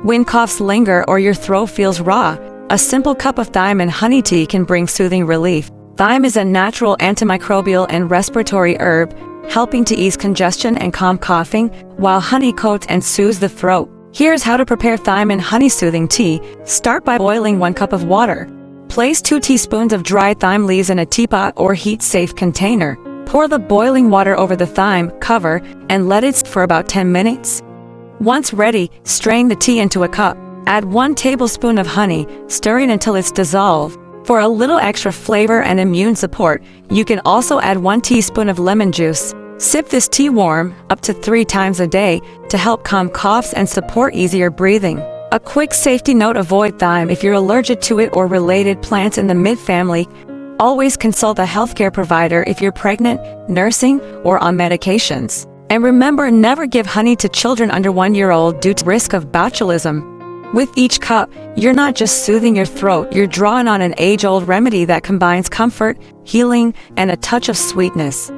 When coughs linger or your throat feels raw, a simple cup of thyme and honey tea can bring soothing relief. Thyme is a natural antimicrobial and respiratory herb, helping to ease congestion and calm coughing, while honey coats and soothes the throat. Here's how to prepare thyme and honey soothing tea. Start by boiling 1 cup of water. Place 2 teaspoons of dried thyme leaves in a teapot or heat-safe container. Pour the boiling water over the thyme, cover, and let it sit for about 10 minutes. Once ready, strain the tea into a cup. Add 1 tablespoon of honey, stirring until it's dissolved. For a little extra flavor and immune support, you can also add 1 teaspoon of lemon juice. Sip this tea warm, up to 3 times a day, to help calm coughs and support easier breathing. A quick safety note: avoid thyme if you're allergic to it or related plants in the mint family. Always consult a healthcare provider if you're pregnant, nursing, or on medications. And remember, never give honey to children under 1 year old due to risk of botulism. With each cup, you're not just soothing your throat, you're drawing on an age-old remedy that combines comfort, healing, and a touch of sweetness.